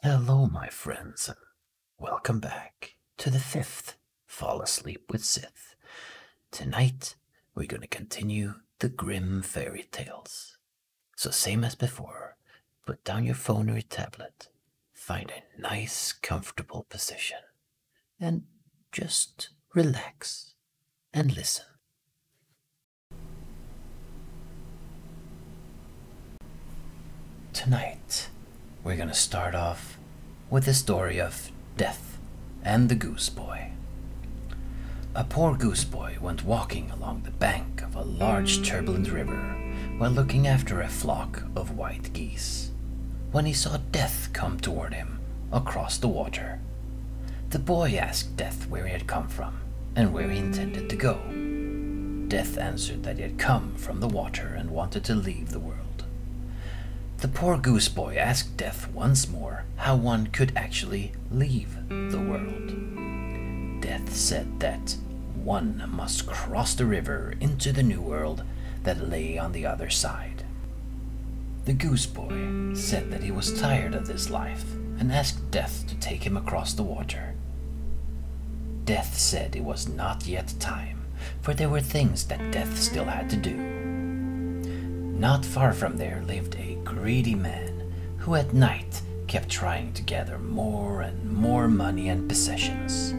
Hello, my friends, and welcome back to the fifth Fall Asleep with Sith. Tonight, we're going to continue the grim fairy tales. So, same as before, put down your phone or your tablet, find a nice, comfortable position, and just relax and listen. Tonight, we're going to start off with the story of Death and the Goose Boy. A poor goose boy went walking along the bank of a large turbulent river while looking after a flock of white geese, when he saw Death come toward him across the water. The boy asked Death where he had come from and where he intended to go. Death answered that he had come from the water and wanted to leave the world. The poor goose boy asked Death once more how one could actually leave the world. Death said that one must cross the river into the new world that lay on the other side. The goose boy said that he was tired of this life and asked Death to take him across the water. Death said it was not yet time, for there were things that Death still had to do. Not far from there lived a greedy man who at night kept trying to gather more and more money and possessions.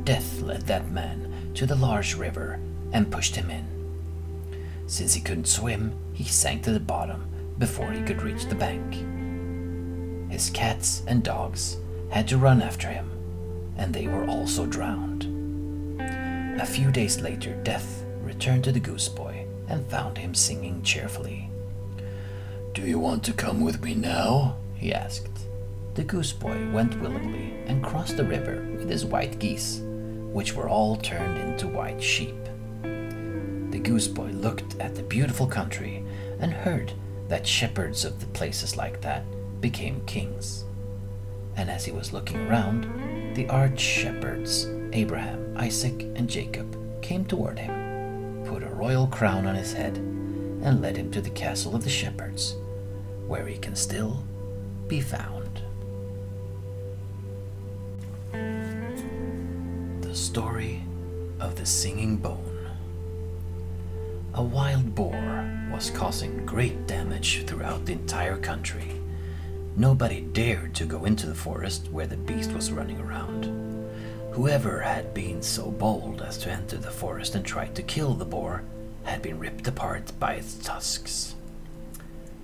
Death led that man to the large river and pushed him in. Since he couldn't swim, he sank to the bottom before he could reach the bank. His cats and dogs had to run after him, and they were also drowned. A few days later, Death returned to the goose boy and found him singing cheerfully. "Do you want to come with me now?" he asked. The goose boy went willingly and crossed the river with his white geese, which were all turned into white sheep. The goose boy looked at the beautiful country and heard that shepherds of the places like that became kings. And as he was looking around, the arch-shepherds Abraham, Isaac, and Jacob came toward him, put a royal crown on his head, and led him to the castle of the shepherds, where he can still be found. The story of the singing bone. A wild boar was causing great damage throughout the entire country. Nobody dared to go into the forest where the beast was running around. Whoever had been so bold as to enter the forest and try to kill the boar had been ripped apart by its tusks.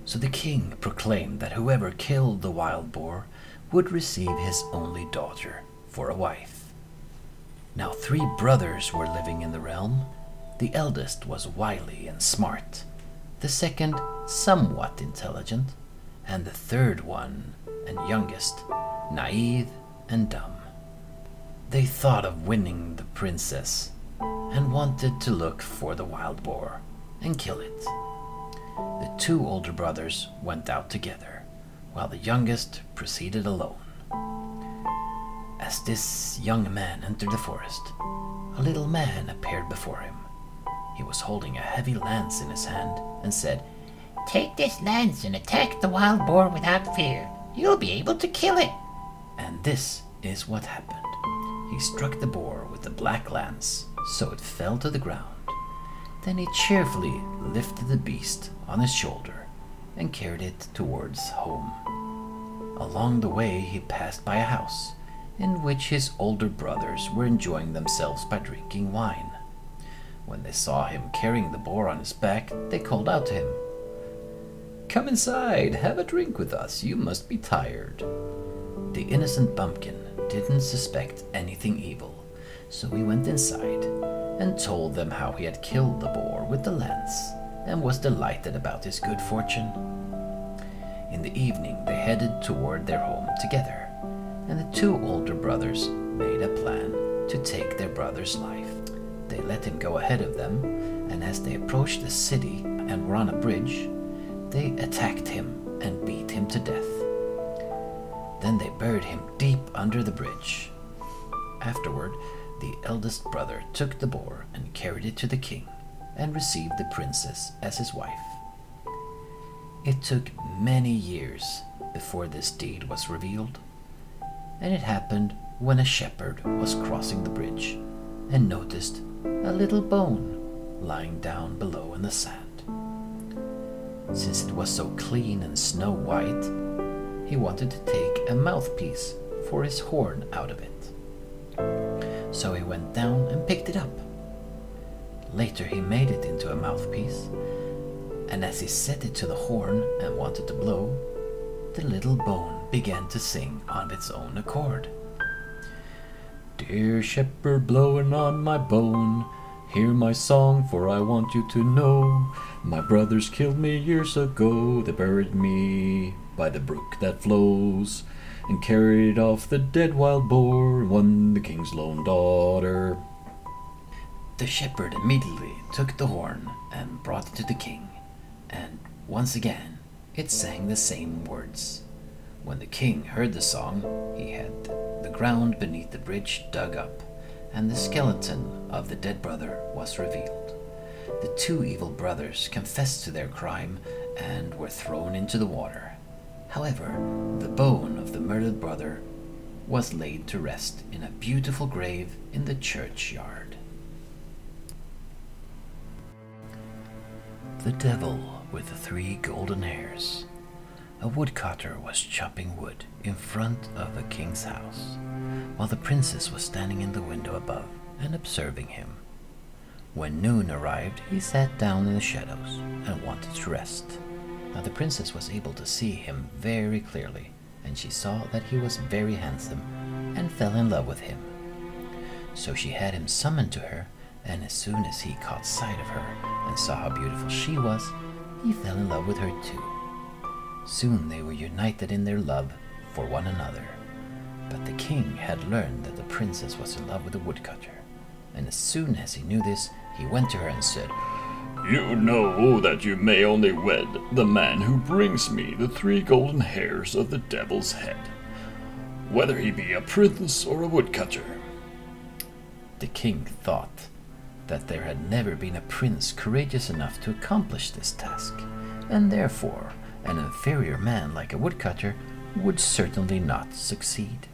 So the king proclaimed that whoever killed the wild boar would receive his only daughter for a wife. Now 3 brothers were living in the realm. The eldest was wily and smart, the second somewhat intelligent, and the third one, and youngest, naive and dumb. They thought of winning the princess and wanted to look for the wild boar and kill it. The 2 older brothers went out together, while the youngest proceeded alone. As this young man entered the forest, a little man appeared before him. He was holding a heavy lance in his hand and said, "Take this lance and attack the wild boar without fear. You'll be able to kill it." And this is what happened. He struck the boar with the black lance, so it fell to the ground. Then he cheerfully lifted the beast on his shoulder and carried it towards home. Along the way he passed by a house in which his older brothers were enjoying themselves by drinking wine. When they saw him carrying the boar on his back, they called out to him, "Come inside, have a drink with us, you must be tired." The innocent bumpkin didn't suspect anything evil, so he went inside and told them how he had killed the boar with the lance and was delighted about his good fortune. In the evening they headed toward their home together, and the 2 older brothers made a plan to take their brother's life. They let him go ahead of them, and as they approached the city and were on a bridge, they attacked him and beat him to death. Then they buried him deep under the bridge. Afterward, the eldest brother took the boar and carried it to the king and received the princess as his wife. It took many years before this deed was revealed, and it happened when a shepherd was crossing the bridge and noticed a little bone lying down below in the sand. Since it was so clean and snow white, he wanted to take a mouthpiece for his horn out of it. So he went down and picked it up. Later he made it into a mouthpiece, and as he set it to the horn and wanted to blow, the little bone began to sing on its own accord. Dear shepherd blowing on my bone, hear my song, for I want you to know. My brothers killed me years ago, they buried me by the brook that flows, and carried off the dead wild boar, and won the king's lone daughter. The shepherd immediately took the horn and brought it to the king, and once again it sang the same words. When the king heard the song, he had the ground beneath the bridge dug up, and the skeleton of the dead brother was revealed. The two evil brothers confessed to their crime and were thrown into the water. However, the bone of the murdered brother was laid to rest in a beautiful grave in the churchyard. The Devil with the 3 Golden Hairs. A woodcutter was chopping wood in front of the king's house, while the princess was standing in the window above and observing him. When noon arrived, he sat down in the shadows and wanted to rest. Now the princess was able to see him very clearly, and she saw that he was very handsome and fell in love with him. So she had him summoned to her, and as soon as he caught sight of her and saw how beautiful she was, he fell in love with her too. Soon they were united in their love for one another. But the king had learned that the princess was in love with the woodcutter, and as soon as he knew this, he went to her and said, You know that you may only wed the man who brings me the 3 golden hairs of the devil's head, whether he be a prince or a woodcutter. The king thought that there had never been a prince courageous enough to accomplish this task, and therefore an inferior man like a woodcutter would certainly not succeed.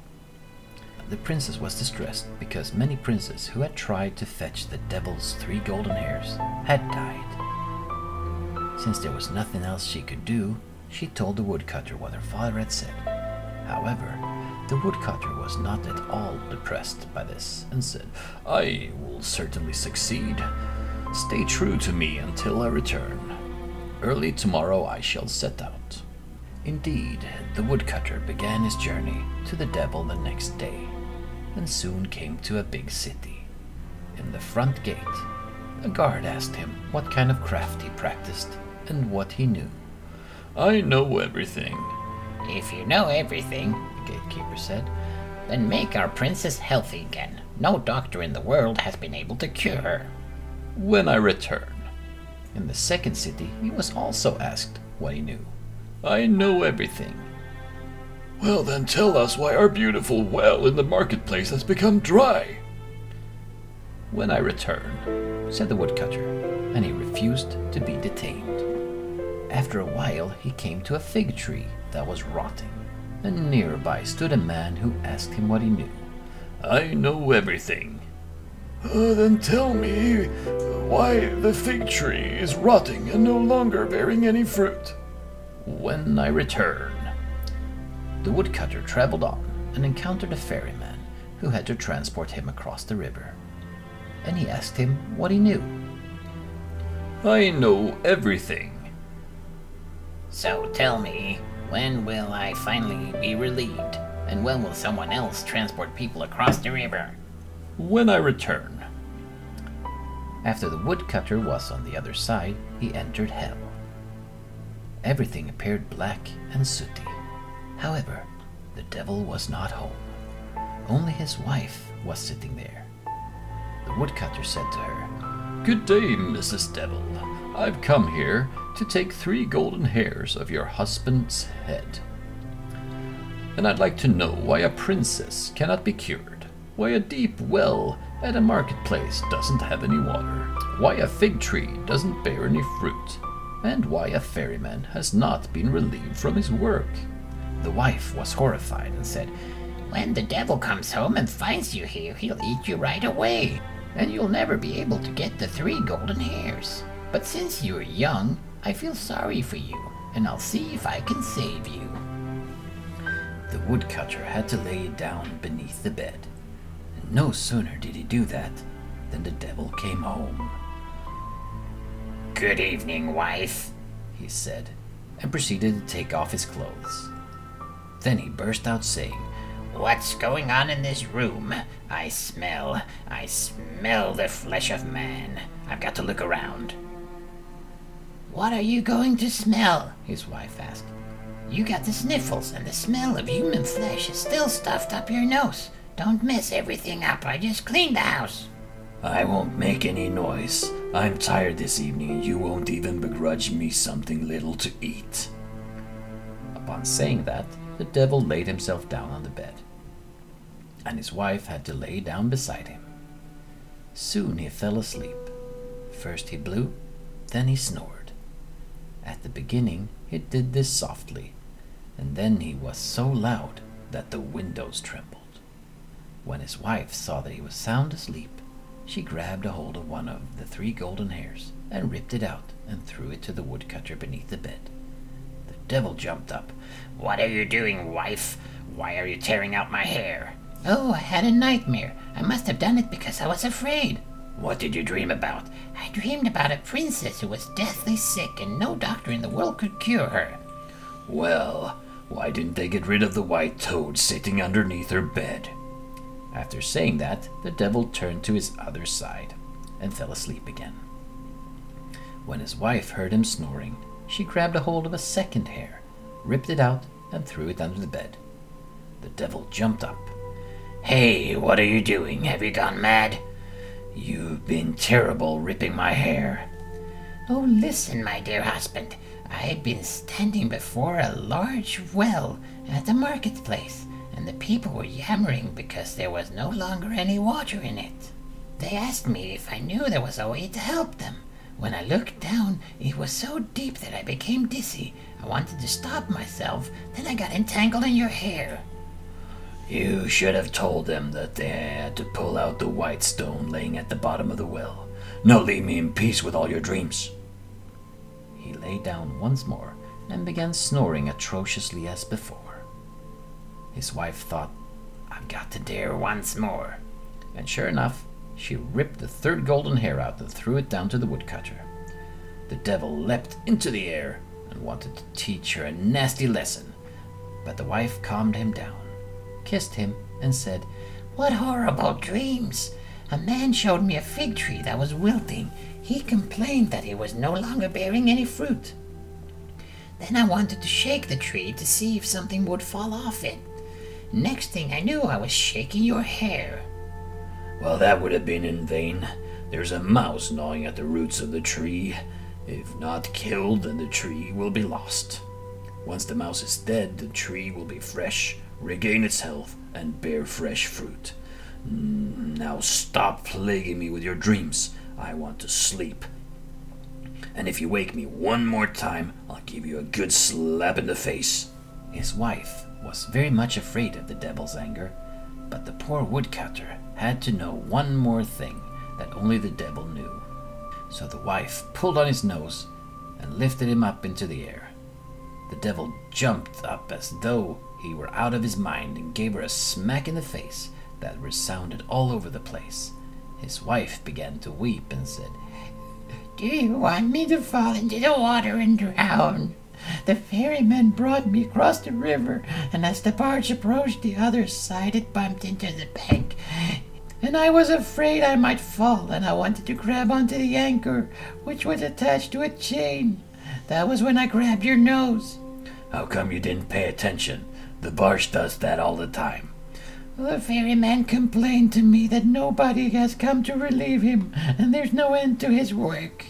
The princess was distressed because many princes who had tried to fetch the devil's 3 golden hairs had died. Since there was nothing else she could do, she told the woodcutter what her father had said. However, the woodcutter was not at all depressed by this and said, I will certainly succeed. Stay true to me until I return. Early tomorrow I shall set out. Indeed, the woodcutter began his journey to the devil the next day, and soon came to a big city. In the front gate, a guard asked him what kind of craft he practiced and what he knew. I know everything. If you know everything, The gatekeeper said, then make our princess healthy again. No doctor in the world has been able to cure her. when I return. In the second city, he was also asked what he knew. I know everything. Well then tell us why our beautiful well in the marketplace has become dry. When I return, said the woodcutter, and he refused to be detained. After a while, he came to a fig tree that was rotting, and nearby stood a man who asked him what he knew. I know everything. Then tell me why the fig tree is rotting and no longer bearing any fruit. When I return. The woodcutter traveled on and encountered a ferryman who had to transport him across the river, and he asked him what he knew. I know everything. So tell me, when will I finally be relieved? And when will someone else transport people across the river? When I return. After the woodcutter was on the other side, he entered hell. Everything appeared black and sooty. However, the devil was not home. Only his wife was sitting there. The woodcutter said to her, Good day, Mrs. Devil. I've come here to take 3 golden hairs of your husband's head. And I'd like to know why a princess cannot be cured, why a deep well at a marketplace doesn't have any water, why a fig tree doesn't bear any fruit, and why a ferryman has not been relieved from his work. The wife was horrified and said, When the devil comes home and finds you here, he'll eat you right away, and you'll never be able to get the 3 golden hairs. But since you're young, I feel sorry for you, and I'll see if I can save you. The woodcutter had to lay down beneath the bed, and no sooner did he do that than the devil came home. Good evening, wife, he said, and proceeded to take off his clothes. Then he burst out saying, What's going on in this room? I smell the flesh of man. I've got to look around. What are you going to smell? His wife asked. You got the sniffles, and the smell of human flesh is still stuffed up your nose. Don't mess everything up. I just cleaned the house. I won't make any noise. I'm tired this evening, and you won't even begrudge me something little to eat. Upon saying that, the devil laid himself down on the bed, and his wife had to lay down beside him. Soon he fell asleep. First he blew, then he snored. At the beginning he did this softly, and then he was so loud that the windows trembled. When his wife saw that he was sound asleep, she grabbed a hold of one of the 3 golden hairs and ripped it out and threw it to the woodcutter beneath the bed. The devil jumped up. What are you doing, wife? Why are you tearing out my hair? Oh, I had a nightmare. I must have done it because I was afraid. What did you dream about? I dreamed about a princess who was deathly sick and no doctor in the world could cure her. Well, why didn't they get rid of the white toad sitting underneath her bed? After saying that, the devil turned to his other side and fell asleep again. When his wife heard him snoring, she grabbed a hold of a second hair, ripped it out, and threw it under the bed. The devil jumped up. Hey, what are you doing? Have you gone mad? You've been terrible ripping my hair. Oh, listen, my dear husband. I've been standing before a large well at the marketplace, and the people were yammering because there was no longer any water in it. They asked me if I knew there was a way to help them. When I looked down, it was so deep that I became dizzy. I wanted to stop myself, then I got entangled in your hair. You should have told them that they had to pull out the white stone laying at the bottom of the well. Now leave me in peace with all your dreams. He lay down once more and began snoring atrociously as before. His wife thought, I've got to dare once more. And sure enough, she ripped the 3rd golden hair out and threw it down to the woodcutter. The devil leapt into the air and wanted to teach her a nasty lesson, but the wife calmed him down, kissed him, and said, What horrible dreams! A man showed me a fig tree that was wilting. He complained that it was no longer bearing any fruit. Then I wanted to shake the tree to see if something would fall off it. Next thing I knew, I was shaking your hair. Well, that would have been in vain. There's a mouse gnawing at the roots of the tree. If not killed, then the tree will be lost. Once the mouse is dead, the tree will be fresh, regain its health, and bear fresh fruit. Now stop plaguing me with your dreams. I want to sleep. And if you wake me one more time, I'll give you a good slap in the face. His wife was very much afraid of the devil's anger, but the poor woodcutter had to know one more thing that only the devil knew. So the wife pulled on his nose and lifted him up into the air. The devil jumped up as though he were out of his mind and gave her a smack in the face that resounded all over the place. His wife began to weep and said, Do you want me to fall into the water and drown? The ferryman brought me across the river, and as the barge approached the other side, it bumped into the bank. And I was afraid I might fall, and I wanted to grab onto the anchor, which was attached to a chain. That was when I grabbed your nose. How come you didn't pay attention? The barge does that all the time. The ferryman complained to me that nobody has come to relieve him, and there's no end to his work.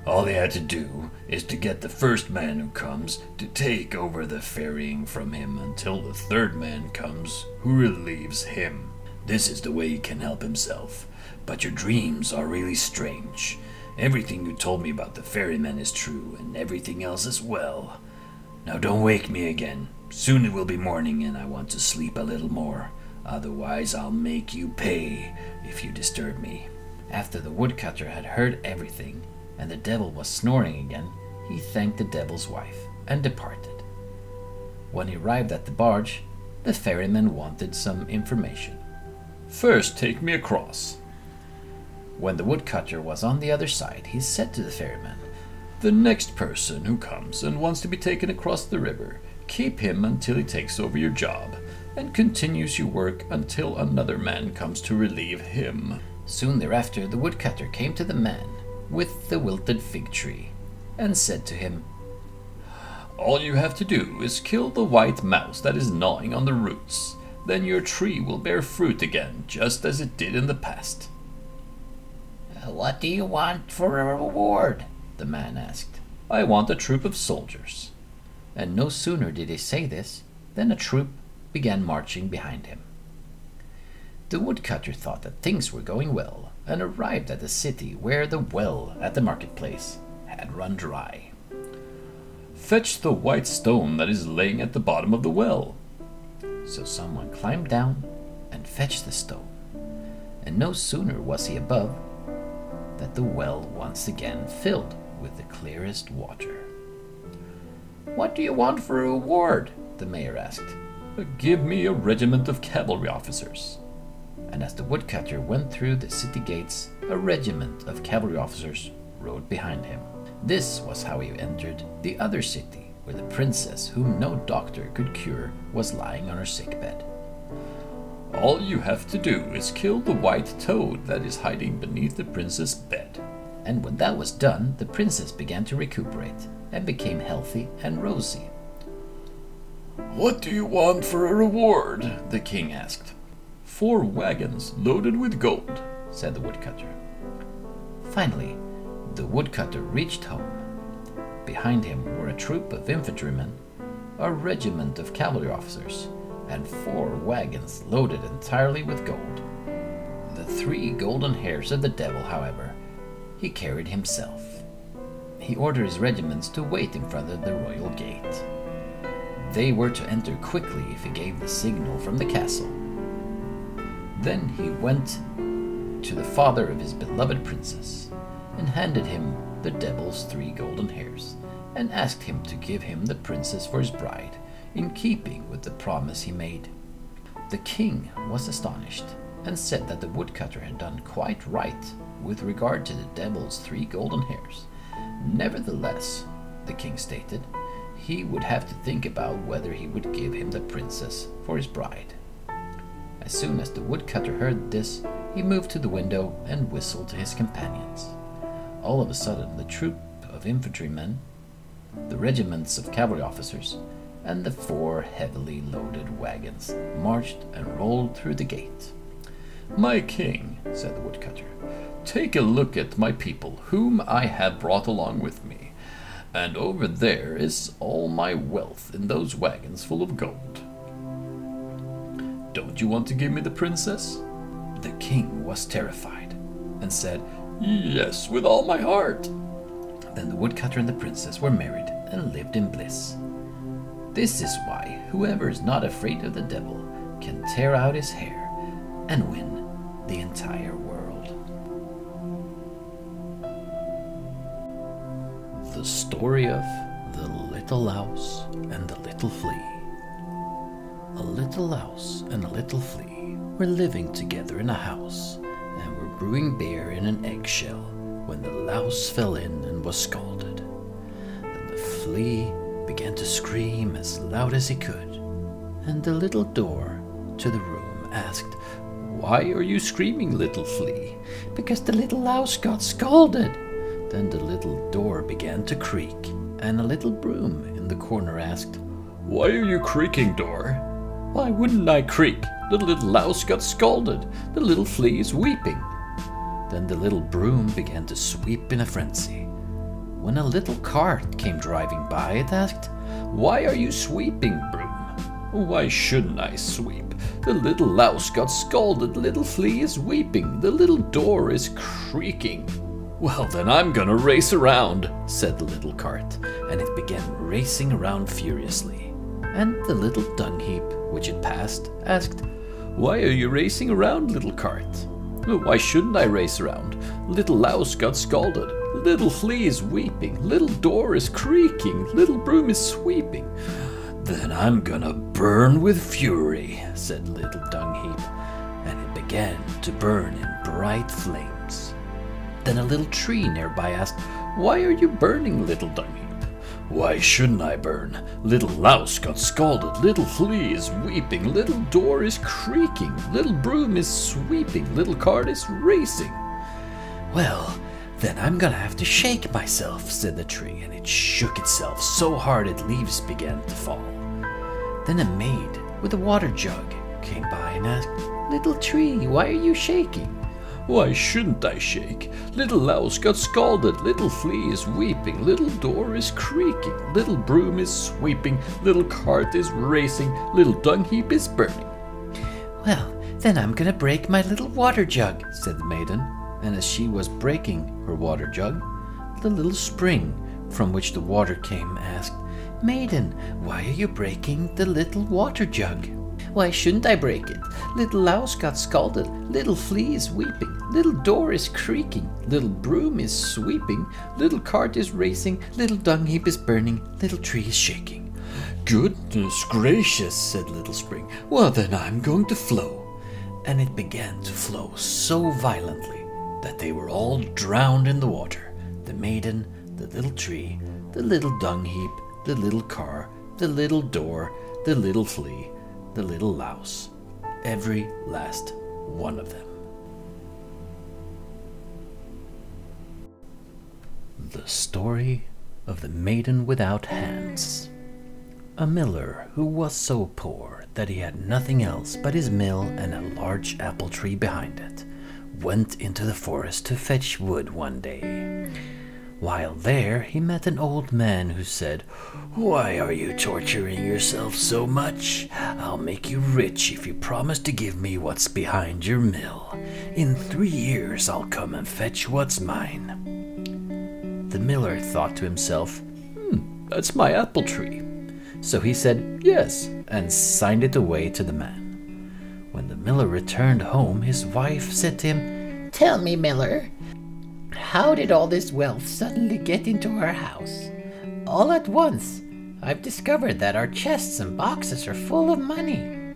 All they had to do is to get the first man who comes to take over the ferrying from him until the 3rd man comes who relieves him. This is the way he can help himself. But your dreams are really strange. Everything you told me about the ferryman is true, and everything else as well. Now don't wake me again, Soon it will be morning and I want to sleep a little more. Otherwise I'll make you pay if you disturb me. After the woodcutter had heard everything, and the devil was snoring again, he thanked the devil's wife and departed. When he arrived at the barge, the ferryman wanted some information. First, take me across. When the woodcutter was on the other side, he said to the ferryman, The next person who comes and wants to be taken across the river, keep him until he takes over your job, and continues your work until another man comes to relieve him. Soon thereafter the woodcutter came to the man with the wilted fig tree, and said to him, All you have to do is kill the white mouse that is gnawing on the roots. Then your tree will bear fruit again, just as it did in the past. What do you want for a reward? The man asked. I want a troop of soldiers. And no sooner did he say this than a troop began marching behind him. The woodcutter thought that things were going well, and arrived at the city where the well at the marketplace had run dry. Fetch the white stone that is laying at the bottom of the well. So someone climbed down and fetched the stone, and no sooner was he above that the well once again filled with the clearest water. What do you want for a reward? The mayor asked. Give me a regiment of cavalry officers. And as the woodcutter went through the city gates, a regiment of cavalry officers rode behind him. This was how he entered the other city, where the princess, whom no doctor could cure, was lying on her sickbed. All you have to do is kill the white toad that is hiding beneath the princess' bed. And when that was done, the princess began to recuperate and became healthy and rosy. What do you want for a reward? The king asked. 4 wagons loaded with gold, said the woodcutter. Finally, the woodcutter reached home. Behind him were a troop of infantrymen, a regiment of cavalry officers, and 4 wagons loaded entirely with gold. The 3 golden hairs of the devil, however, he carried himself. He ordered his regiments to wait in front of the royal gate. They were to enter quickly if he gave the signal from the castle. Then he went to the father of his beloved princess and handed him the devil's 3 golden hairs and asked him to give him the princess for his bride, in keeping with the promise he made. The king was astonished and said that the woodcutter had done quite right with regard to the devil's 3 golden hairs. Nevertheless, the king stated, he would have to think about whether he would give him the princess for his bride. As soon as the woodcutter heard this, he moved to the window and whistled to his companions. All of a sudden, the troop of infantrymen, the regiments of cavalry officers, and the 4 heavily loaded wagons marched and rolled through the gate. My king, said the woodcutter, take a look at my people, whom I have brought along with me, and over there is all my wealth in those wagons full of gold. Don't you want to give me the princess? The king was terrified and said, Yes, with all my heart. Then the woodcutter and the princess were married and lived in bliss. This is why whoever is not afraid of the devil can tear out his hair and win the entire world. The story of the little louse and the little flea. A little louse and a little flea were living together in a house and were brewing beer in an eggshell when the louse fell in and was scalded. Then the flea began to scream as loud as he could, and the little door to the room asked, "Why are you screaming, little flea?" "Because the little louse got scalded." Then the little door began to creak, and a little broom in the corner asked, "Why are you creaking, door?" "Why wouldn't I creak? The little louse got scalded. The little flea is weeping." Then the little broom began to sweep in a frenzy. When a little cart came driving by, it asked, "Why are you sweeping, broom?" "Why shouldn't I sweep? The little louse got scalded, the little flea is weeping, the little door is creaking." "Well, then I'm gonna race around," said the little cart, and it began racing around furiously. and the little dung heap which it passed asked, "Why are you racing around, little cart?" "Why shouldn't I race around? Little Louse got scalded, little Flea is weeping, little door is creaking, little broom is sweeping." "Then I'm gonna burn with fury," said little dung heap, and it began to burn in bright flames. Then a little tree nearby asked, "Why are you burning, little dung heap?" "Why shouldn't I burn? Little Louse got scalded, little Flea is weeping, little door is creaking, little broom is sweeping, little cart is racing." "Well, then I'm gonna have to shake myself," said the tree, and it shook itself so hard its leaves began to fall. Then a maid with a water jug came by and asked, "Little tree, why are you shaking?" "Why shouldn't I shake? Little Louse got scalded, little Flea is weeping, little door is creaking, little broom is sweeping, little cart is racing, little dung heap is burning." "Well, then I'm gonna break my little water jug," said the maiden, and as she was breaking her water jug, the little spring from which the water came asked, "Maiden, why are you breaking the little water jug?" "Why shouldn't I break it? Little Louse got scalded, little Flea is weeping, little door is creaking, little broom is sweeping, little cart is racing, little dung heap is burning, little tree is shaking." "Goodness gracious," said Little Spring. "Well, then I'm going to flow." And it began to flow so violently that they were all drowned in the water. The maiden, the little tree, the little dung heap, the little car, the little door, the little Flea, the little Louse, every last one of them. The Story of the Maiden Without Hands. A miller who was so poor that he had nothing else but his mill and a large apple tree behind it, went into the forest to fetch wood one day. While there, he met an old man who said, "Why are you torturing yourself so much? I'll make you rich if you promise to give me what's behind your mill. In 3 years I'll come and fetch what's mine." The miller thought to himself, "That's my apple tree." So he said, "Yes," and signed it away to the man. When the miller returned home, his wife said to him, Tell me, Miller, how did all this wealth suddenly get into our house? All at once, I've discovered that our chests and boxes are full of money.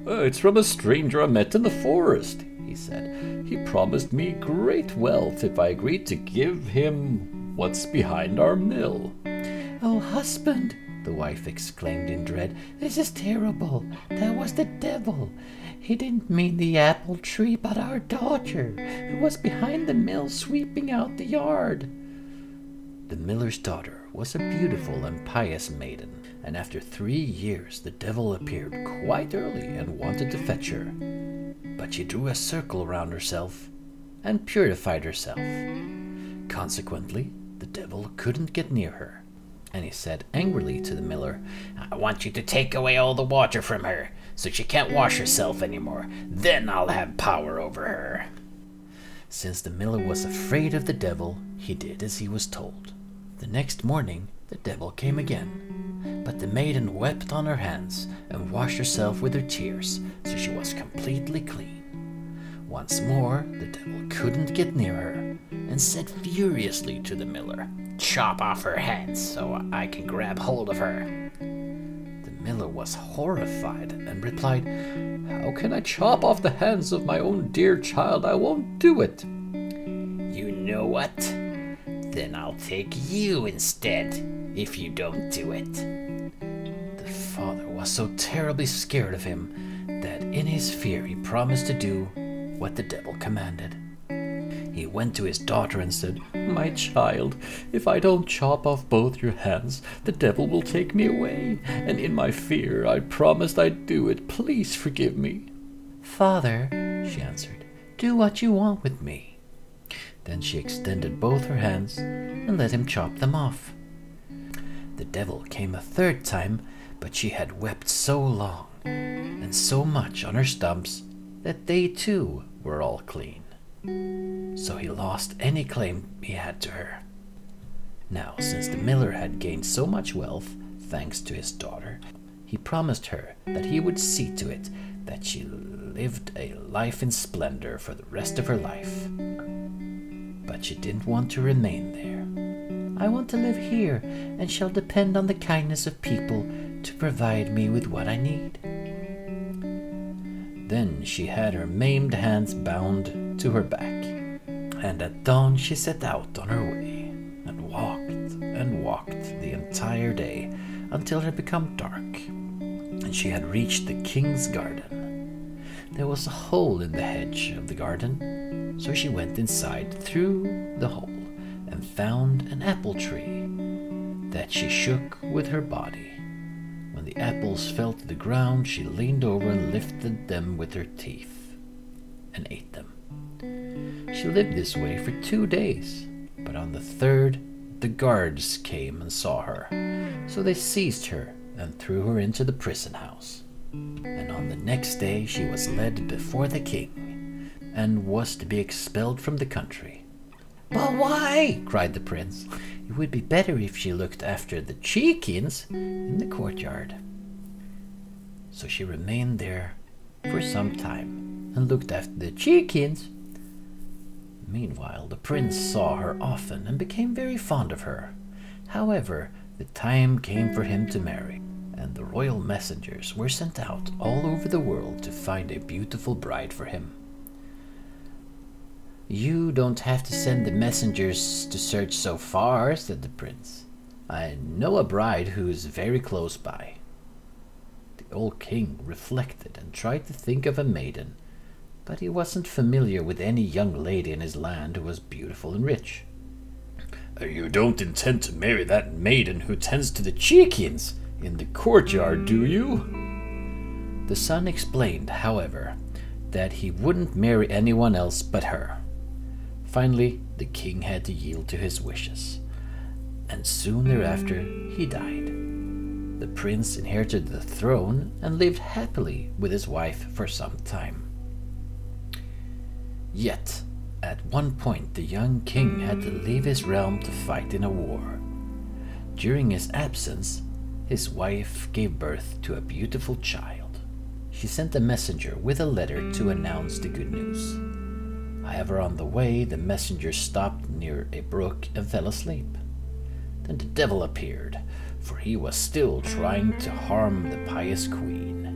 "It's from a stranger I met in the forest," he said. "He promised me great wealth if I agreed to give him what's behind our mill." Oh, husband, the wife exclaimed in dread, this is terrible. That was the devil. He didn't mean the apple tree, but our daughter, who was behind the mill sweeping out the yard. The miller's daughter was a beautiful and pious maiden, and after 3 years the devil appeared quite early and wanted to fetch her. But she drew a circle around herself and purified herself. Consequently, the devil couldn't get near her, and he said angrily to the miller, I want you to take away all the water from her, so she can't wash herself anymore. Then I'll have power over her. Since the miller was afraid of the devil, he did as he was told. The next morning, the devil came again, but the maiden wept on her hands and washed herself with her tears, so she was completely clean. Once more, the devil couldn't get near her, and said furiously to the miller, Chop off her hands so I can grab hold of her. The miller was horrified and replied, How can I chop off the hands of my own dear child? I won't do it. You know what? Then I'll take you instead, if you don't do it. The father was so terribly scared of him that in his fear he promised to do what the devil commanded. He went to his daughter and said, My child, if I don't chop off both your hands, the devil will take me away, and in my fear I promised I'd do it. Please forgive me. Father, she answered, do what you want with me. Then she extended both her hands and let him chop them off. The devil came a third time, but she had wept so long and so much on her stumps that they too were all clean. So he lost any claim he had to her. Now, since the miller had gained so much wealth, thanks to his daughter, he promised her that he would see to it that she lived a life in splendor for the rest of her life. But she didn't want to remain there. "I want to live here and shall depend on the kindness of people to provide me with what I need." Then she had her maimed hands bound to her back, and at dawn she set out on her way, and walked the entire day until it had become dark, and she had reached the king's garden. There was a hole in the hedge of the garden, so she went inside through the hole and found an apple tree that she shook with her body. When the apples fell to the ground, she leaned over and lifted them with her teeth and ate them. She lived this way for 2 days, but on the third, the guards came and saw her. So they seized her and threw her into the prison house. And on the next day she was led before the king, and was to be expelled from the country. "But why?" cried the prince. "It would be better if she looked after the chickens in the courtyard." So she remained there for some time and looked after the chickens. Meanwhile, the prince saw her often and became very fond of her. However, the time came for him to marry, and the royal messengers were sent out all over the world to find a beautiful bride for him. "You don't have to send the messengers to search so far," said the prince. "I know a bride who's very close by." The old king reflected and tried to think of a maiden, but he wasn't familiar with any young lady in his land who was beautiful and rich. "You don't intend to marry that maiden who tends to the chickens in the courtyard, do you?" The son explained, however, that he wouldn't marry anyone else but her. Finally, the king had to yield to his wishes, and soon thereafter he died. The prince inherited the throne and lived happily with his wife for some time. Yet, at one point the young king had to leave his realm to fight in a war. During his absence, his wife gave birth to a beautiful child. She sent a messenger with a letter to announce the good news. However, on the way, the messenger stopped near a brook and fell asleep. Then the devil appeared, for he was still trying to harm the pious queen.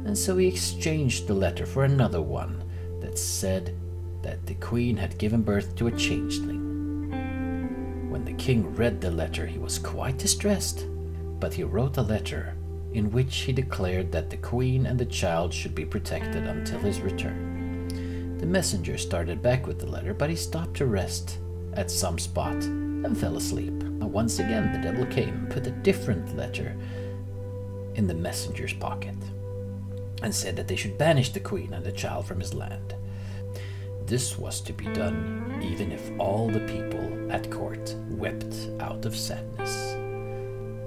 And so he exchanged the letter for another one that said that the queen had given birth to a changeling. When the king read the letter, he was quite distressed, but he wrote a letter in which he declared that the queen and the child should be protected until his return. The messenger started back with the letter, but he stopped to rest at some spot and fell asleep. Once again, the devil came and put a different letter in the messenger's pocket and said that they should banish the queen and the child from his land. This was to be done even if all the people at court wept out of sadness.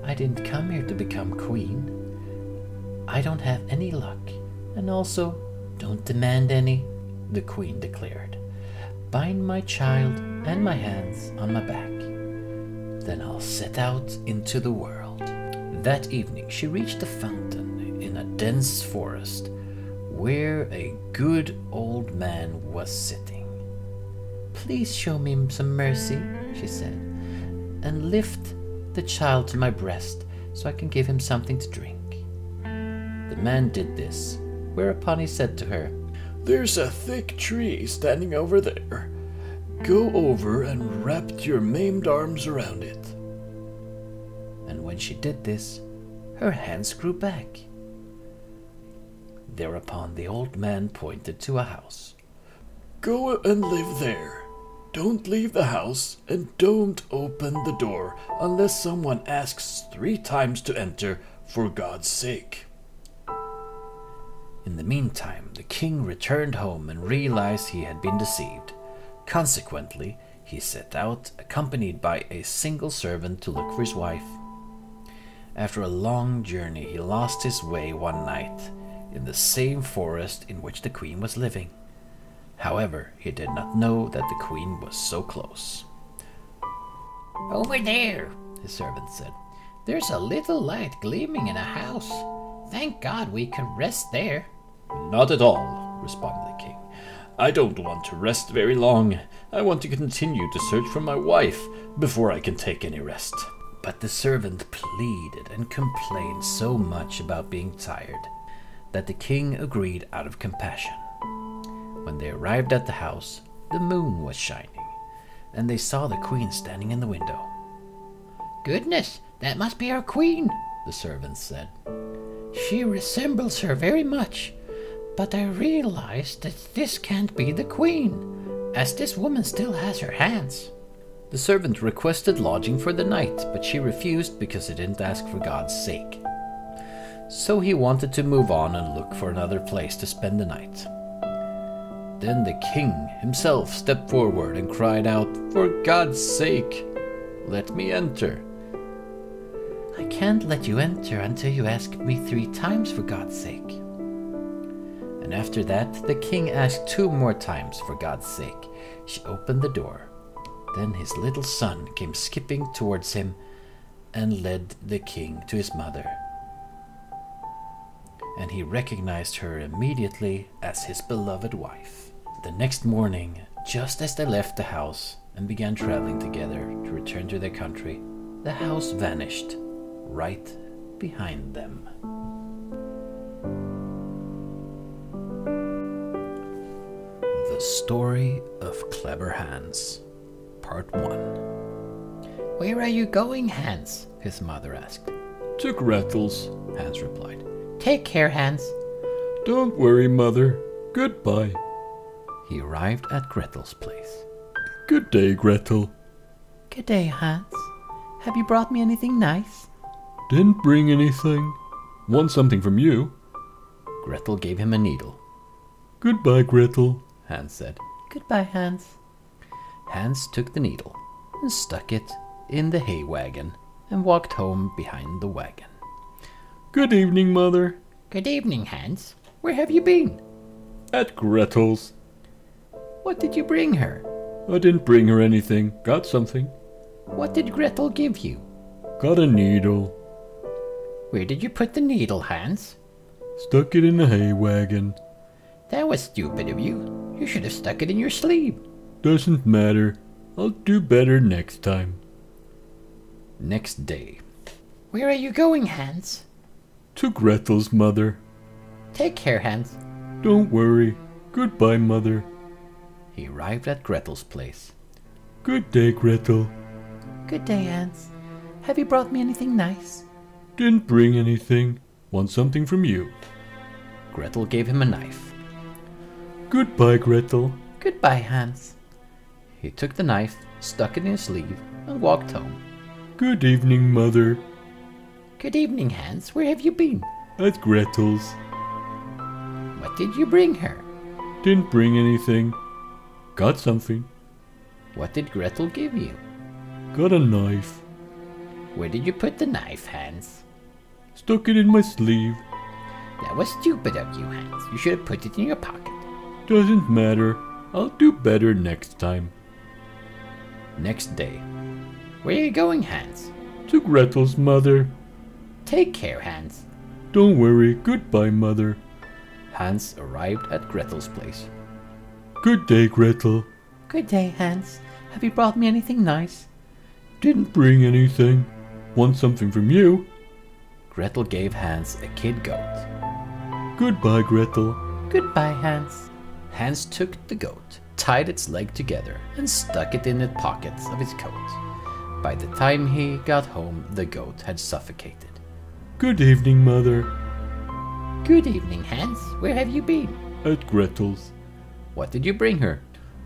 "I didn't come here to become queen. I don't have any luck, and also don't demand any," the queen declared. "Bind my child and my hands on my back. Then I'll set out into the world." That evening she reached a fountain in a dense forest where a good old man was sitting. "Please show me some mercy," she said, "and lift the child to my breast so I can give him something to drink." The man did this, whereupon he said to her, "There's a thick tree standing over there. Go over and wrap your maimed arms around it." And when she did this, her hands grew back. Thereupon the old man pointed to a house. "Go and live there. Don't leave the house, and don't open the door unless someone asks 3 times to enter, for God's sake." In the meantime, the king returned home and realized he had been deceived. Consequently, he set out, accompanied by a single servant, to look for his wife. After a long journey, he lost his way one night in the same forest in which the queen was living. However, he did not know that the queen was so close. "Over there," his servant said. There's a little light gleaming in a house. Thank God we can rest there. Not at all, responded the king. I don't want to rest very long. I want to continue to search for my wife before I can take any rest. But the servant pleaded and complained so much about being tired that the king agreed out of compassion. When they arrived at the house, the moon was shining, and they saw the queen standing in the window. Goodness, that must be our queen, the servant said. She resembles her very much, but I realized that this can't be the queen, as this woman still has her hands. The servant requested lodging for the night, but she refused because he didn't ask for God's sake. So he wanted to move on and look for another place to spend the night. Then the king himself stepped forward and cried out, "For God's sake, let me enter." I can't let you enter until you ask me 3 times for God's sake. And after that, the king asked 2 more times for God's sake. She opened the door. Then his little son came skipping towards him and led the king to his mother. And he recognized her immediately as his beloved wife. The next morning, just as they left the house and began traveling together to return to their country, the house vanished right behind them. The Story of Clever Hans, Part 1. Where are you going, Hans? His mother asked. To Gretel's, Hans replied. Take care, Hans. Don't worry, Mother. Goodbye. He arrived at Gretel's place. Good day, Gretel. Good day, Hans. Have you brought me anything nice? Didn't bring anything. Want something from you? Gretel gave him a needle. Goodbye, Gretel, Hans said. Goodbye, Hans. Hans took the needle and stuck it in the hay wagon and walked home behind the wagon. Good evening, Mother. Good evening, Hans. Where have you been? At Gretel's. What did you bring her? I didn't bring her anything. Got something. What did Gretel give you? Got a needle. Where did you put the needle, Hans? Stuck it in the hay wagon. That was stupid of you. You should have stuck it in your sleeve. Doesn't matter. I'll do better next time. Next day. Where are you going, Hans? To Gretel's, Mother. Take care, Hans. Don't worry. Goodbye, Mother. He arrived at Gretel's place. Good day, Gretel. Good day, Hans. Have you brought me anything nice? Didn't bring anything. Want something from you? Gretel gave him a knife. Goodbye, Gretel. Goodbye, Hans. He took the knife, stuck it in his sleeve, and walked home. Good evening, Mother. Good evening, Hans. Where have you been? At Gretel's. What did you bring her? Didn't bring anything. Got something. What did Gretel give you? Got a knife. Where did you put the knife, Hans? Stuck it in my sleeve. That was stupid of you, Hans. You should have put it in your pocket. Doesn't matter. I'll do better next time. Next day. Where are you going, Hans? To Gretel's, Mother. Take care, Hans. Don't worry. Goodbye, Mother. Hans arrived at Gretel's place. Good day, Gretel. Good day, Hans. Have you brought me anything nice? Didn't bring anything. Want something from you? Gretel gave Hans a kid goat. Goodbye, Gretel. Goodbye, Hans. Hans took the goat, tied its leg together, and stuck it in the pockets of his coat. By the time he got home, the goat had suffocated. Good evening, Mother. Good evening, Hans. Where have you been? At Gretel's. What did you bring her?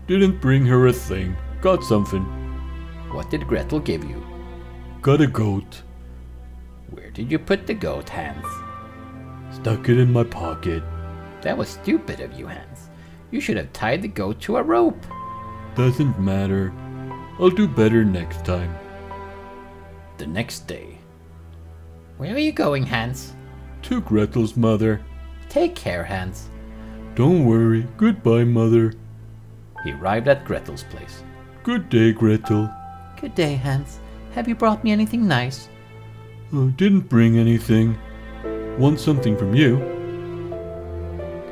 Didn't bring her a thing. Got something. What did Gretel give you? Got a goat. Where did you put the goat, Hans? Stuck it in my pocket. That was stupid of you, Hans. You should have tied the goat to a rope. Doesn't matter. I'll do better next time. The next day. Where are you going, Hans? To Gretel's, Mother. Take care, Hans. Don't worry. Goodbye, Mother. He arrived at Gretel's place. Good day, Gretel. Good day, Hans. Have you brought me anything nice? Didn't bring anything. Want something from you?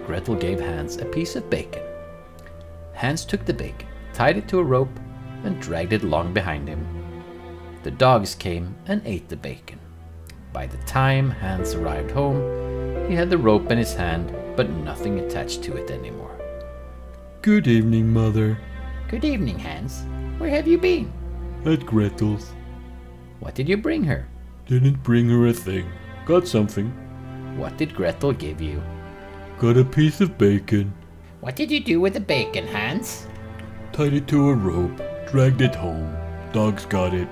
Gretel gave Hans a piece of bacon. Hans took the bacon, tied it to a rope, and dragged it along behind him. The dogs came and ate the bacon. By the time Hans arrived home, he had the rope in his hand, but nothing attached to it anymore. Good evening, Mother. Good evening, Hans. Where have you been? At Gretel's. What did you bring her? Didn't bring her a thing. Got something. What did Gretel give you? Got a piece of bacon. What did you do with the bacon, Hans? Tied it to a rope. Dragged it home. Dogs got it.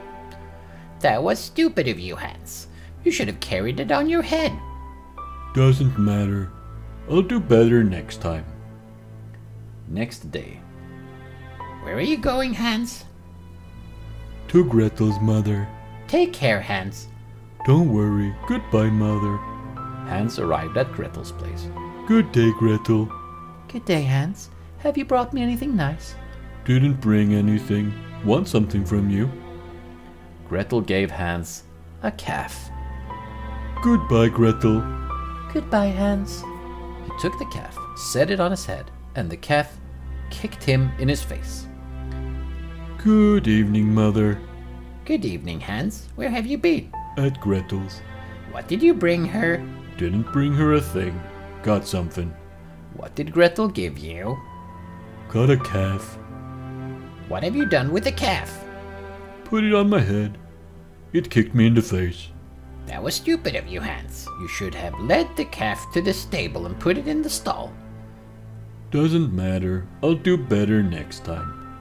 That was stupid of you, Hans. You should have carried it on your head. Doesn't matter. I'll do better next time. Next day. Where are you going, Hans? To Gretel's, Mother. Take care, Hans. Don't worry. Goodbye, Mother. Hans arrived at Gretel's place. Good day, Gretel. Good day, Hans. Have you brought me anything nice? Didn't bring anything. Want something from you? Gretel gave Hans a calf. Goodbye, Gretel. Goodbye, Hans. He took the calf, set it on his head, and the calf kicked him in his face. Good evening, Mother. Good evening, Hans. Where have you been? At Gretel's. What did you bring her? Didn't bring her a thing. Got something. What did Gretel give you? Got a calf. What have you done with the calf? Put it on my head. It kicked me in the face. That was stupid of you, Hans. You should have led the calf to the stable and put it in the stall. Doesn't matter. I'll do better next time.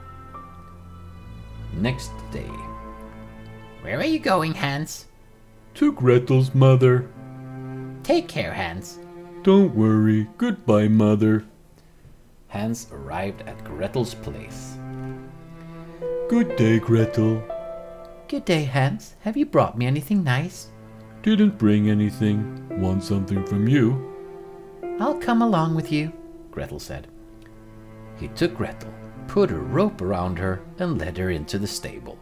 Next day. Where are you going, Hans? To Gretel's, Mother. Take care, Hans. Don't worry. Goodbye, Mother. Hans arrived at Gretel's place. Good day, Gretel. Good day, Hans. Have you brought me anything nice? Didn't bring anything. Want something from you? I'll come along with you, Gretel said. He took Gretel, put a rope around her, and led her into the stable,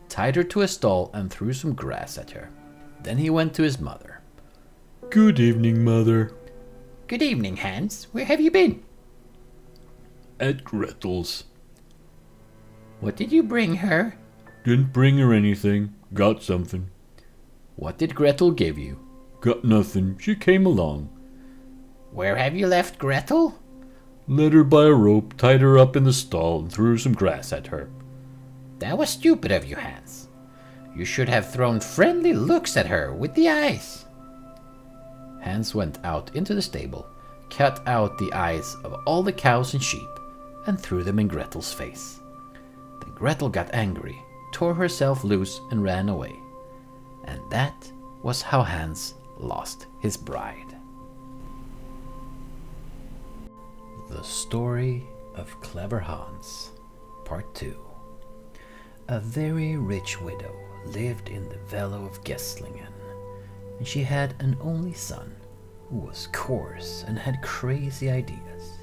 tied her to a stall, and threw some grass at her. Then he went to his mother. Good evening, Mother. Good evening, Hans. Where have you been? At Gretel's. What did you bring her? Didn't bring her anything. Got something. What did Gretel give you? Got nothing. She came along. Where have you left Gretel? Led her by a rope, tied her up in the stall, and threw some grass at her. That was stupid of you, Hans. You should have thrown friendly looks at her with the eyes. Hans went out into the stable, cut out the eyes of all the cows and sheep, and threw them in Gretel's face. Then Gretel got angry, tore herself loose, and ran away. And that was how Hans lost his bride. The Story of Clever Hans, Part 2. A very rich widow lived in the Vale of Gesslingen, and she had an only son who was coarse and had crazy ideas.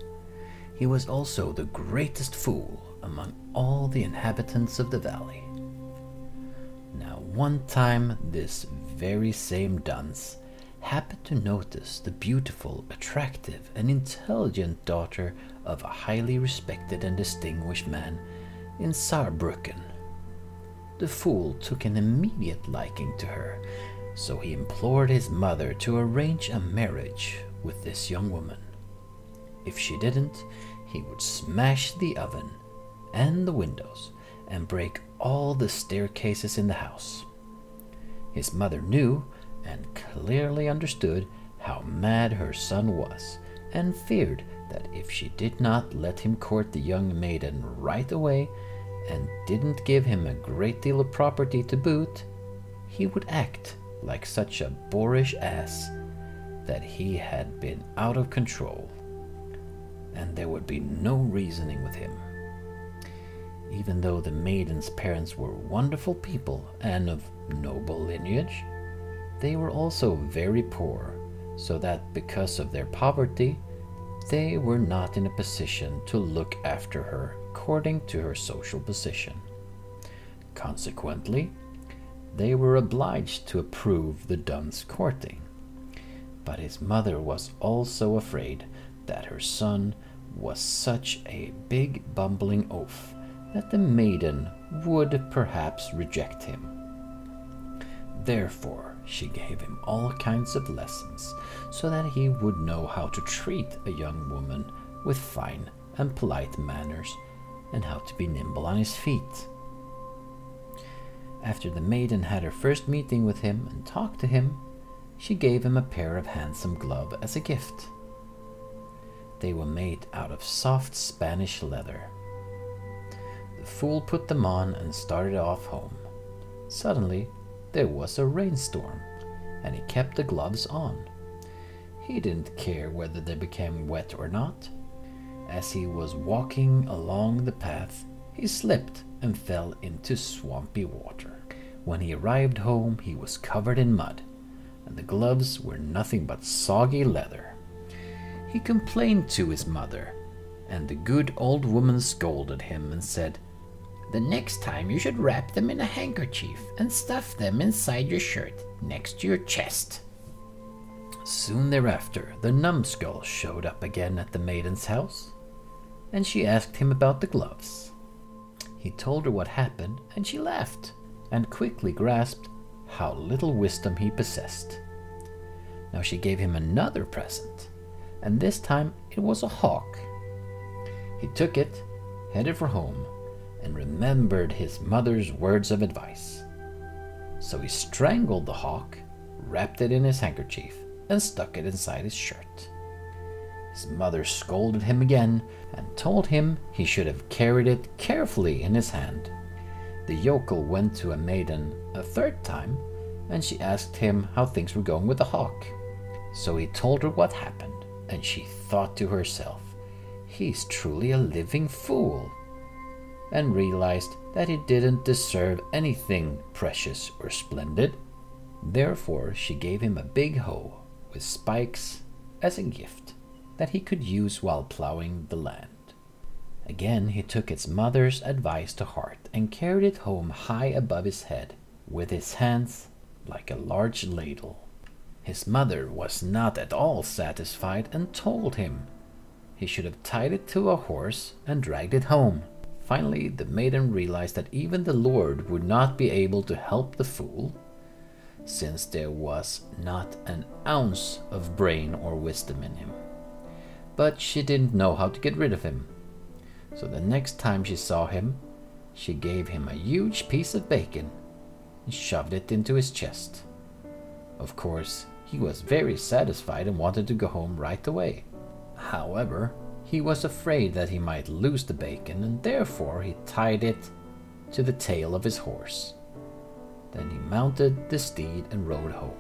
He was also the greatest fool among all the inhabitants of the valley. Now one time this very same dunce happened to notice the beautiful, attractive, and intelligent daughter of a highly respected and distinguished man in Saarbrücken. The fool took an immediate liking to her, so he implored his mother to arrange a marriage with this young woman. If she didn't, he would smash the oven and the windows and break all the staircases in the house. His mother knew and clearly understood how mad her son was, and feared that if she did not let him court the young maiden right away, and didn't give him a great deal of property to boot, he would act like such a boorish ass that he had been out of control, and there would be no reasoning with him. Even though the maiden's parents were wonderful people and of noble lineage, they were also very poor, so that because of their poverty, they were not in a position to look after her according to her social position. Consequently, they were obliged to approve the Dun's courting. But his mother was also afraid that her son was such a big bumbling oaf that the maiden would perhaps reject him. Therefore, she gave him all kinds of lessons so that he would know how to treat a young woman with fine and polite manners and how to be nimble on his feet. After the maiden had her first meeting with him and talked to him, she gave him a pair of handsome gloves as a gift. They were made out of soft Spanish leather. The fool put them on and started off home. Suddenly, there was a rainstorm, and he kept the gloves on. He didn't care whether they became wet or not. As he was walking along the path, he slipped and fell into swampy water. When he arrived home, he was covered in mud, and the gloves were nothing but soggy leather. He complained to his mother, and the good old woman scolded him and said, "The next time you should wrap them in a handkerchief and stuff them inside your shirt next to your chest." Soon thereafter, the numbskull showed up again at the maiden's house, and she asked him about the gloves. He told her what happened, and she laughed, and quickly grasped how little wisdom he possessed. Now she gave him another present, and this time it was a hawk. He took it, headed for home, and remembered his mother's words of advice. So he strangled the hawk, wrapped it in his handkerchief, and stuck it inside his shirt. His mother scolded him again and told him he should have carried it carefully in his hand. The yokel went to a maiden a third time, and she asked him how things were going with the hawk. So he told her what happened, and she thought to herself, "He's truly a living fool," and realized that he didn't deserve anything precious or splendid. Therefore she gave him a big hoe with spikes as a gift that he could use while plowing the land. Again he took his mother's advice to heart and carried it home high above his head, with his hands like a large ladle. His mother was not at all satisfied and told him he should have tied it to a horse and dragged it home. Finally, the maiden realized that even the Lord would not be able to help the fool, since there was not an ounce of brain or wisdom in him. But she didn't know how to get rid of him. So the next time she saw him, she gave him a huge piece of bacon and shoved it into his chest. Of course, he was very satisfied and wanted to go home right away. However, he was afraid that he might lose the bacon, and therefore he tied it to the tail of his horse. Then he mounted the steed and rode home.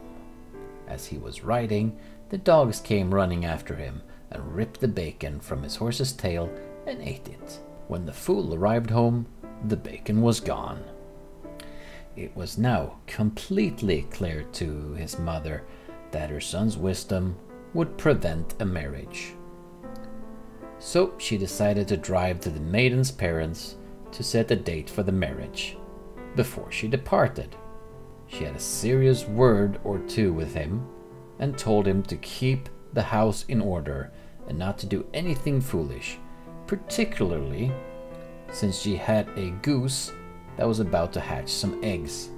As he was riding, the dogs came running after him and ripped the bacon from his horse's tail and ate it. When the fool arrived home, the bacon was gone. It was now completely clear to his mother that her son's wisdom would prevent a marriage. So she decided to drive to the maiden's parents to set a date for the marriage. Before she departed, she had a serious word or two with him and told him to keep the house in order and not to do anything foolish, particularly since she had a goose that was about to hatch some eggs.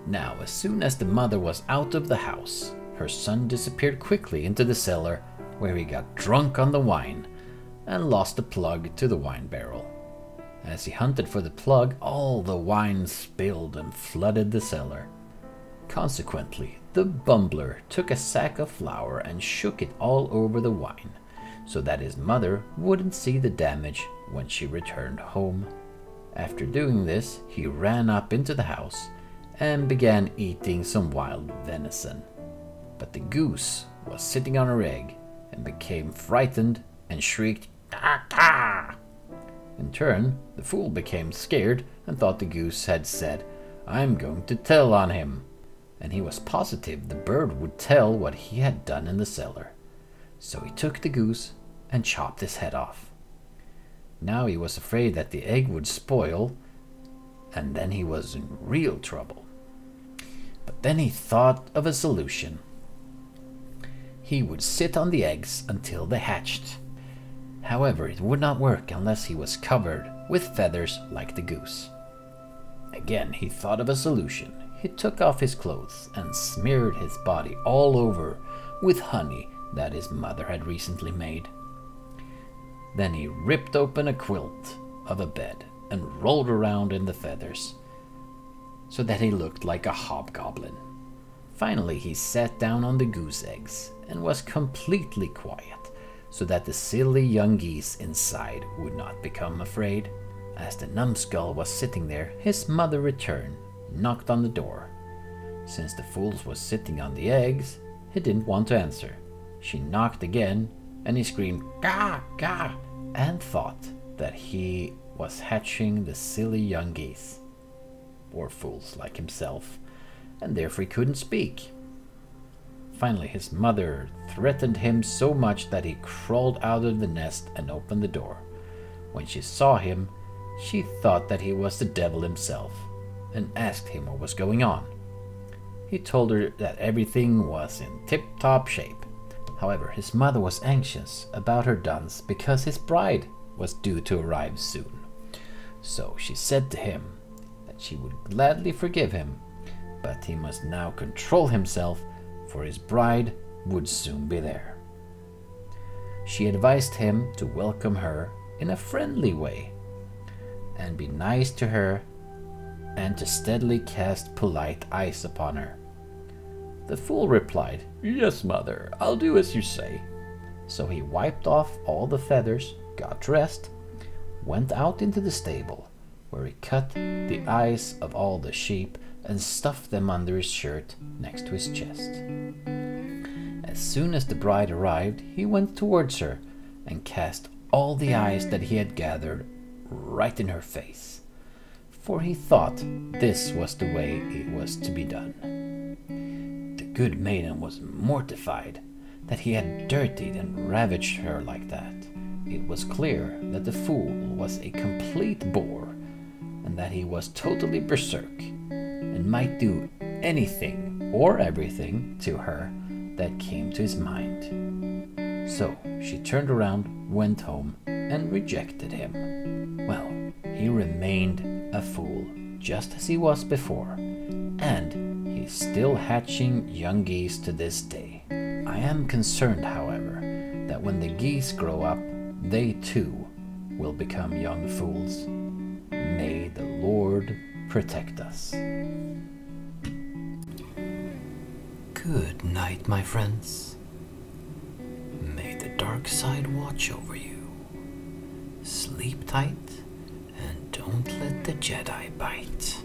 Now, as soon as the mother was out of the house, her son disappeared quickly into the cellar, where he got drunk on the wine and lost the plug to the wine barrel. As he hunted for the plug, all the wine spilled and flooded the cellar. Consequently, the bumbler took a sack of flour and shook it all over the wine, so that his mother wouldn't see the damage when she returned home. After doing this, he ran up into the house and began eating some wild venison. But the goose was sitting on her egg and became frightened and shrieked, "Caw, caw!" In turn, the fool became scared and thought the goose had said, "I'm going to tell on him." And he was positive the bird would tell what he had done in the cellar. So he took the goose and chopped his head off. Now he was afraid that the egg would spoil, and then he was in real trouble. But then he thought of a solution. He would sit on the eggs until they hatched. However, it would not work unless he was covered with feathers like the goose. Again, he thought of a solution. He took off his clothes and smeared his body all over with honey that his mother had recently made. Then he ripped open a quilt of a bed and rolled around in the feathers so that he looked like a hobgoblin. Finally, he sat down on the goose eggs and was completely quiet so that the silly young geese inside would not become afraid. As the numbskull was sitting there, his mother returned, knocked on the door. Since the fool was sitting on the eggs, he didn't want to answer. She knocked again, and he screamed, "Gah, gah," and thought that he was hatching the silly young geese, or fools like himself, and therefore he couldn't speak. Finally, his mother threatened him so much that he crawled out of the nest and opened the door. When she saw him, she thought that he was the devil himself and asked him what was going on. He told her that everything was in tip-top shape. However, his mother was anxious about her duns because his bride was due to arrive soon. So she said to him that she would gladly forgive him, but he must now control himself, for his bride would soon be there. She advised him to welcome her in a friendly way and be nice to her and to steadily cast polite eyes upon her. The fool replied, "Yes, mother, I'll do as you say." So he wiped off all the feathers, got dressed, went out into the stable, where he cut the eyes of all the sheep and stuffed them under his shirt next to his chest. As soon as the bride arrived, he went towards her and cast all the eyes that he had gathered right in her face, for he thought this was the way it was to be done. The good maiden was mortified that he had dirtied and ravaged her like that. It was clear that the fool was a complete bore, and that he was totally berserk, and might do anything or everything to her that came to his mind. So she turned around, went home, and rejected him. Well, he remained a fool, just as he was before, and he's still hatching young geese to this day. I am concerned, however, that when the geese grow up, they too will become young fools. May the Lord protect us. Good night, my friends. May the dark side watch over you. Sleep tight and don't let the Jedi bite.